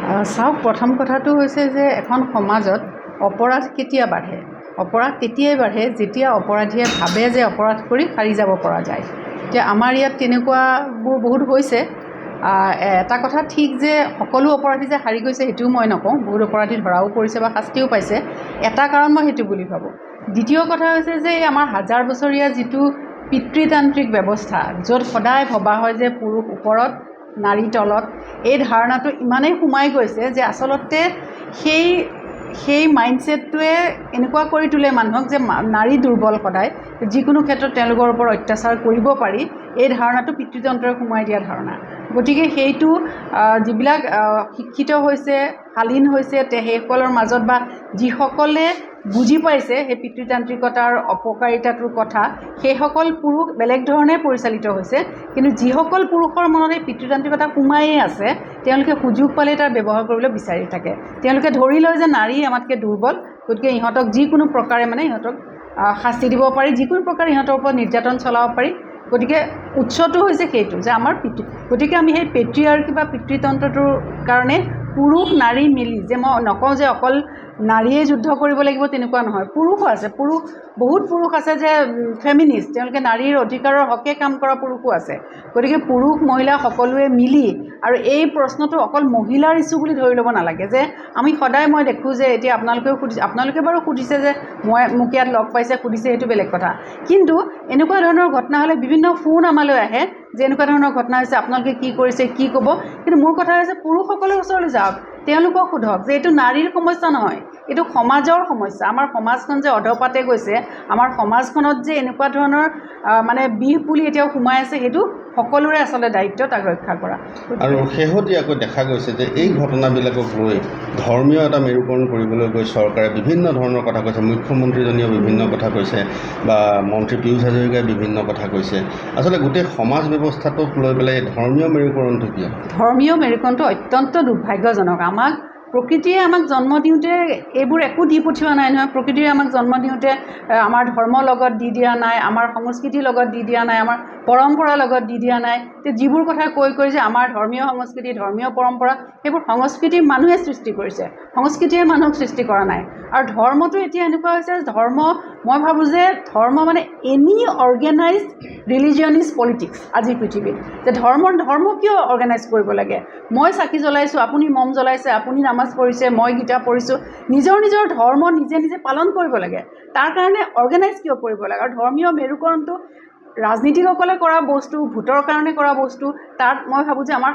চাওক, প্ৰথম কথাটো হৈছে যে এখন সমাজত অপৰাধ কেতিয়া বাঢ়ে? অপৰাধ তেতিয়াই বাঢ়ে যেতিয়া অপৰাধীয়ে ভাবে যে অপৰাধ কৰি সাৰি যাব পৰা যায়। এতিয়া আমাৰ ইয়াত তেনেকুৱাবোৰ বহুত হৈছে। এটা কথা ঠিক যে সকলো অপৰাধী যে সাৰি গৈছে সেইটোও মই নকওঁ। বহুত অপৰাধী ধৰাও পৰিছে বা শাস্তিও পাইছে। এটা কাৰণ মই সেইটো বুলি ভাবোঁ। দ্বিতীয় কথা হৈছে যে এই আমাৰ হাজাৰ বছৰীয়া যিটো পিতৃতান্ত্ৰিক ব্যৱস্থা, য'ত সদায় ভবা হয় যে পুৰুষ ওপৰত নাৰী তলত, এই ধাৰণাটো ইমানেই সোমাই গৈছে যে আচলতে সেই মাইণ্ডছেটটোৱে এনেকুৱা কৰি তোলে মানুহক যে নাৰী দুৰ্বল, সদায় যিকোনো ক্ষেত্ৰত তেওঁলোকৰ ওপৰত অত্যাচাৰ কৰিব পাৰি। এই ধাৰণাটো পিতৃতন্ত্ৰই সোমাই দিয়া ধাৰণা। গতিকে সেইটো যিবিলাক শিক্ষিত হৈছে, শালীন হৈছে, সেইসকলৰ মাজত বা যিসকলে বুজি পাইছে সেই পিতৃতান্ত্ৰিকতাৰ অপকাৰিতাটোৰ কথা, সেইসকল পুৰুষ বেলেগ ধৰণে পৰিচালিত হৈছে। কিন্তু যিসকল পুৰুষৰ মনত এই পিতৃতান্ত্ৰিকতা সোমায়েই আছে, তেওঁলোকে সুযোগ পালে তাৰ ব্যৱহাৰ কৰিবলৈ বিচাৰি থাকে। তেওঁলোকে ধৰি লয় যে নাৰী আমাতকৈ দুৰ্বল, গতিকে ইহঁতক যিকোনো প্ৰকাৰে ইহঁতক শাস্তি দিব পাৰি, যিকোনো প্ৰকাৰে ইহঁতৰ ওপৰত নিৰ্যাতন চলাব পাৰি। গতিকে উৎসটো হৈছে সেইটো যে আমাৰ গতিকে আমি সেই পেট্ৰিয়াৰ্কি বা পিতৃতন্ত্ৰটোৰ কাৰণে পুৰুষ নাৰী মিলি, যে মই নকওঁ যে অকল নাৰীয়ে যুদ্ধ কৰিব লাগিব তেনেকুৱা নহয়, পুৰুষো আছে। বহুত পুৰুষ আছে যে ফেমিনিষ্ট, তেওঁলোকে নাৰীৰ অধিকাৰৰ হকে কাম কৰা পুৰুষো আছে। গতিকে পুৰুষ মহিলা সকলোৱে মিলি, আৰু এই প্ৰশ্নটো অকল মহিলাৰ ইছ্যু বুলি ধৰি ল'ব নালাগে। যে আমি সদায় মই দেখোঁ যে এতিয়া আপোনালোকে বাৰু সুধিছে যে মোক ইয়াত লগ পাইছে, সুধিছে, সেইটো বেলেগ কথা। কিন্তু এনেকুৱা ধৰণৰ ঘটনা হ'লে বিভিন্ন ফোন আমালৈ আহে যে এনেকুৱা ধৰণৰ ঘটনা হৈছে, আপোনালোকে কি কৰিছে, কি ক'ব। কিন্তু মোৰ কথা হৈছে পুৰুষসকলৰ ওচৰলৈ যাওক, তেওঁলোকক সোধক যে এইটো নাৰীৰ সমস্যা নহয়, এইটো সমাজৰ সমস্যা। আমাৰ সমাজখন যে অধপাতে গৈছে, আমাৰ সমাজখনত যে এনেকুৱা ধৰণৰ বিষ পুলি এতিয়াও সোমাই আছে, সেইটো সকলোৰে আচলতে দায়িত্ব তাক ৰক্ষা কৰা। আৰু শেহতীয়াকৈ দেখা গৈছে যে এই ঘটনাবিলাকক লৈ ধৰ্মীয় এটা মেৰুকৰণ কৰিবলৈ গৈ চৰকাৰে বিভিন্ন ধৰণৰ কথা কৈছে। মুখ্যমন্ত্ৰীজনীয়েও বিভিন্ন কথা কৈছে বা মন্ত্ৰী পীয়ুষ হাজৰিকাই বিভিন্ন কথা কৈছে। আচলতে গোটেই সমাজ ব্যৱস্থাটোক লৈ পেলাই ধৰ্মীয় মেৰুকৰণটো কি? ধৰ্মীয় মেৰুকৰণটো অত্যন্ত দুৰ্ভাগ্যজনক। প্ৰকৃতিয়ে আমাক জন্ম দিওঁতে এইবোৰ একো দি পঠিওৱা নাই নহয়। প্ৰকৃতিয়ে আমাক জন্ম দিওঁতে আমাৰ ধৰ্মৰ লগত দি দিয়া নাই, আমাৰ সংস্কৃতিৰ লগত দি দিয়া নাই, আমাৰ পৰম্পৰাৰ লগত দি দিয়া নাই। যিবোৰ কথা কৈ যে আমাৰ ধৰ্মীয় সংস্কৃতি, ধৰ্মীয় পৰম্পৰা, সেইবোৰ সংস্কৃতি মানুহে সৃষ্টি কৰিছে, সংস্কৃতিয়ে মানুহক সৃষ্টি কৰা নাই। আৰু ধৰ্মটো এতিয়া এনেকুৱা হৈছে, মই ভাবোঁ যে ধৰ্ম any organised religion is politics আজিৰ পৃথিৱীত। যে ধৰ্ম কিয় অৰ্গেনাইজ কৰিব লাগে? মই চাকি জ্বলাইছোঁ, আপুনি মম জ্বলাইছে, আপুনি নামাজ পঢ়িছে, মই গীতা পঢ়িছোঁ। নিজৰ ধৰ্ম নিজে পালন কৰিব লাগে। তাৰ কাৰণে অৰ্গেনাইজ কিয় কৰিব লাগে? আৰু ধৰ্মীয় মেৰুকৰণটো ৰাজনীতিকসকলে কৰা বস্তু, ভোটৰ কাৰণে কৰা বস্তু, তাত মই ভাবোঁ যে আমাৰ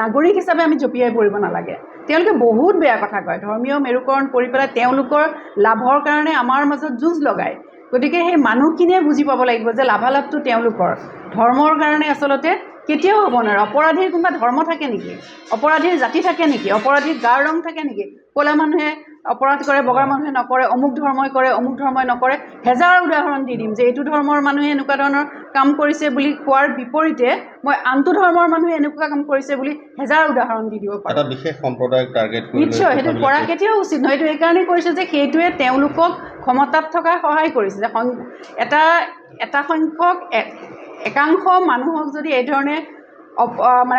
নাগৰিক হিচাপে আমি জঁপিয়াই পৰিব নালাগে। তেওঁলোকে বহুত বেয়া কথা কয়, ধৰ্মীয় মেৰুকৰণ কৰি পেলাই তেওঁলোকৰ লাভৰ কাৰণে আমাৰ মাজত যুঁজ লগায়। গতিকে সেই মানুহখিনিয়ে বুজি পাব লাগিব যে লাভালাভটো তেওঁলোকৰ, ধৰ্মৰ কাৰণে আচলতে কেতিয়াও হ'ব নোৱাৰে। অপৰাধীৰ কোনোবা ধৰ্ম থাকে নেকি? অপৰাধীৰ জাতি থাকে নেকি? অপৰাধীৰ গাৰ ৰং থাকে নেকি? ক'লা মানুহে অপৰাধ কৰে, বগা মানুহে নকৰে, অমুক ধৰ্মই কৰে, অমুক ধৰ্মই নকৰে। হেজাৰ উদাহৰণ দি দিম যে এইটো ধৰ্মৰ মানুহে এনেকুৱা ধৰণৰ কাম কৰিছে বুলি কোৱাৰ বিপৰীতে মই আনটো ধৰ্মৰ মানুহে এনেকুৱা কাম কৰিছে বুলি হেজাৰ উদাহৰণ দি দিব পাৰোঁ। এটা বিশেষ সম্প্ৰদায়ক টাৰ্গেট কৰি নিশ্চয় সেইটো কৰা কেতিয়াও উচিত নহয়। এইটো এইকাৰণেই কৰিছে যে সেইটোৱে তেওঁলোকক ক্ষমতাত থকা সহায় কৰিছে। যে এটা সংখ্যক একাংশ মানুহক যদি এই ধৰণে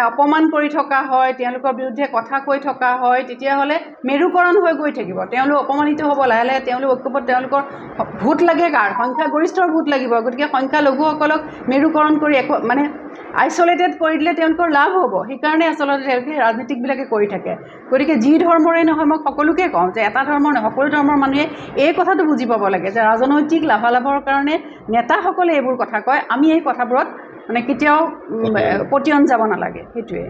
অপমান কৰি থকা হয়, তেওঁলোকৰ বিৰুদ্ধে কথা কৈ থকা হয়, তেতিয়াহ'লে মেৰুকৰণ হৈ গৈ থাকিব। তেওঁলোক অপমানিত হ'ব, লাহে লাহে তেওঁলোক ঐক্যবদ্ধ, তেওঁলোকৰ ভোট লাগে, সংখ্যাগৰিষ্ঠৰ ভোট লাগিব। গতিকে সংখ্যালঘুসকলক মেৰুকৰণ কৰি আইচলেটেড কৰি দিলে তেওঁলোকৰ লাভ হ'ব। সেইকাৰণে আচলতে তেওঁলোকে ৰাজনীতিকবিলাকে কৰি থাকে। গতিকে যি ধৰ্মৰে নহয়, মই সকলোকে কওঁ যে এটা ধৰ্মৰ নহয়, সকলো ধৰ্মৰ মানুহে এই কথাটো বুজি পাব লাগে যে ৰাজনৈতিক লাভালাভৰ কাৰণে নেতাসকলে এইবোৰ কথা কয়। আমি এই কথাবোৰত কেতিয়াও পতিয়ন যাব নালাগে। সেইটোৱে।